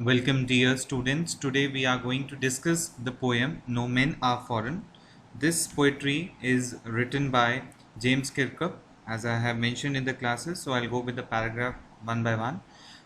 Welcome dear students. Today we are going to discuss the poem No Men Are Foreign. This poetry is written by James Kirkup as I have mentioned in the classes. So I'll go with the paragraph one by one.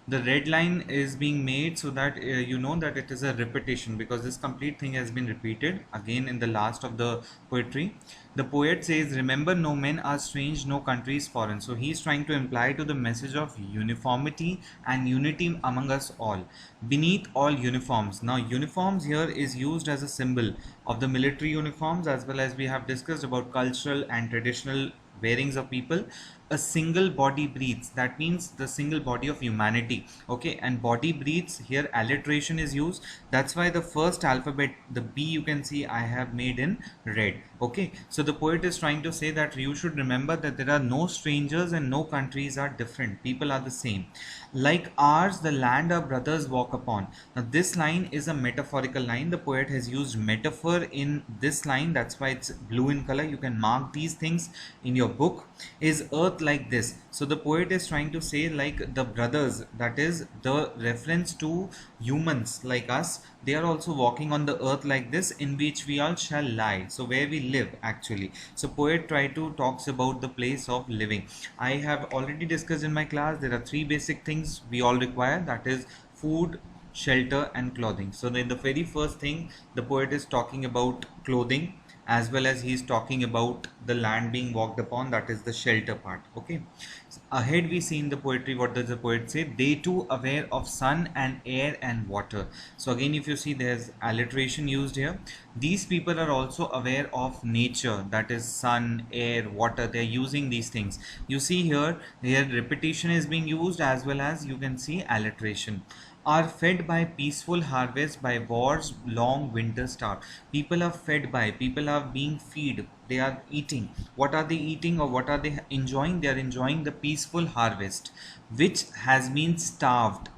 The red line is being made so that you know that it is a repetition because this complete thing has been repeated again in the last of the poetry. The poet says, remember, no men are strange, no country is foreign. So he is trying to imply to the message of uniformity and unity among us all, beneath all uniforms. Now, uniforms here is used as a symbol of the military uniforms, as well as we have discussed about cultural and traditional wearings of people. A single body breathes, that means the single body of humanity. Okay, and body breathes, here alliteration is used. That's why the first alphabet, the B, you can see I have made in red. Okay, so the poet is trying to say that you should remember that there are no strangers and no countries are different, people are the same. Like ours the land our brothers walk upon. Now this line is a metaphorical line. The poet has used metaphor in this line, that's why it's blue in color. You can mark these things in your book. Is earth like this? So the poet is trying to say, like the brothers, that is the reference to humans like us, they are also walking on the earth like this, in which we all shall lie. So where we live actually. So poet try to talks about the place of living. I have already discussed in my class, there are three basic things we all require, that is food, shelter and clothing. So in the very first thing, the poet is talking about clothing, as well as he is talking about the land being walked upon, that is the shelter part. Okay, so ahead we see in the poetry, what does the poet say? They too aware of sun and air and water. So again, if you see, there's alliteration used here. These people are also aware of nature, that is sun, air, water. They're using these things. You see here repetition is being used, as well as you can see alliteration. Are fed by peaceful harvest, by war's long winter start. People are fed by, people are being fed, they are eating. What are they eating, or what are they enjoying? They are enjoying the peaceful harvest, which has been starved,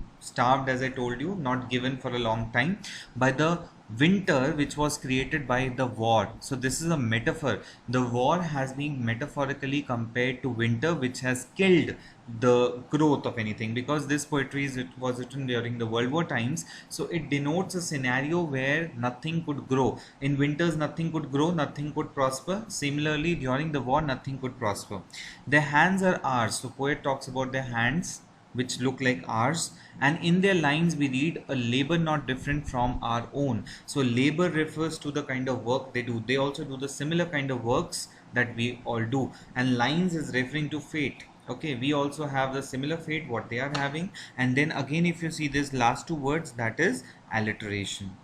as I told you, not given for a long time, by the winter which was created by the war. So this is a metaphor. The war has been metaphorically compared to winter, which has killed the growth of anything, because this poetry was written during the World War times. So it denotes a scenario where nothing could grow. In winters nothing could grow, nothing could prosper. Similarly, during the war nothing could prosper. Their hands are ours. So poet talks about their hands which look like ours, and in their lines we read a labor not different from our own. So labor refers to the kind of work they do. They also do the similar kind of works that we all do, and lines is referring to fate. Okay, we also have the similar fate what they are having. And then again, if you see this last two words, that is alliteration.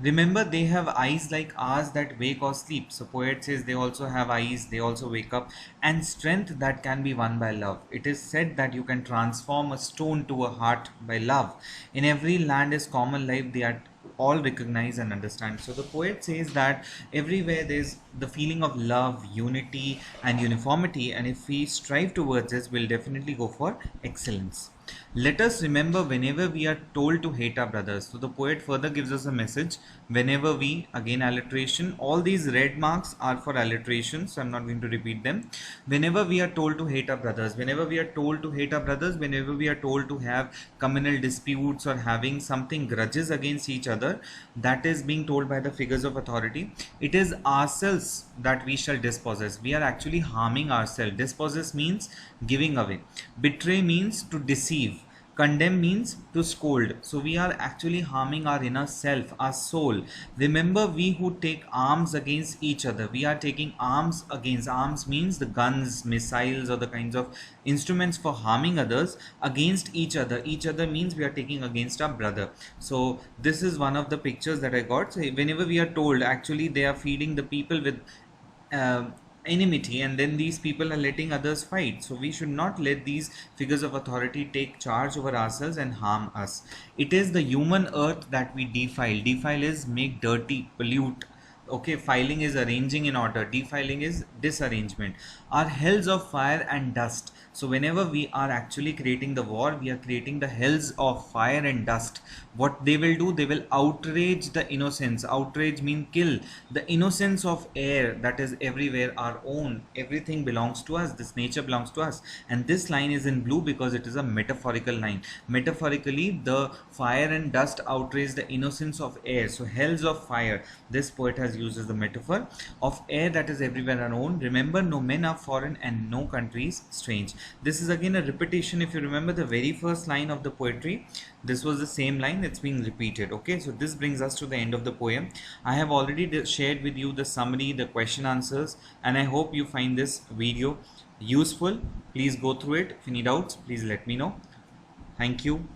Remember, they have eyes like ours that wake or sleep. So poet says they also have eyes, they also wake up, and strength that can be won by love. It is said that you can transform a stone to a heart by love. In every land is common life, they are all recognize and understand. So the poet says that everywhere there's the feeling of love, unity and uniformity, and if we strive towards this, we'll definitely go for excellence. Let us remember whenever we are told to hate our brothers. So the poet further gives us a message. Whenever we, again alliteration, all these red marks are for alliteration, so I'm not going to repeat them. Whenever we are told to hate our brothers, whenever we are told to hate our brothers, whenever we are told to have communal disputes or having something grudges against each other, that is being told by the figures of authority. It is ourselves that we shall dispossess. We are actually harming ourselves. Dispossess means giving away. Betray means to deceive. Condemn means to scold. So we are actually harming our inner self, our soul. Remember, we who take arms against each other, we are taking arms against. Arms means the guns, missiles, or the kinds of instruments for harming others against each other. Each other means we are taking against our brother. So this is one of the pictures that I got. So whenever we are told, actually they are feeding the people with uh, enmity, and then these people are letting others fight. So we should not let these figures of authority take charge over ourselves and harm us. It is the human earth that we defile. Defile is make dirty, pollute. Okay, filing is arranging in order, defiling is disarrangement. Are hells of fire and dust. So whenever we are actually creating the war, we are creating the hells of fire and dust. What they will do, they will outrage the innocence. Outrage mean kill. The innocence of air that is everywhere, our own. Everything belongs to us. This nature belongs to us. And this line is in blue because it is a metaphorical line. Metaphorically, the fire and dust outrage the innocence of air. So hells of fire. This poet has used as the metaphor of air that is everywhere our own. Remember, no men are foreign and no countries strange. This is again a repetition. If you remember the very first line of the poetry, this was the same line that's being repeated. Okay, so this brings us to the end of the poem. I have already shared with you the summary, the question answers, and I hope you find this video useful. Please go through it. If any doubts, please let me know. Thank you.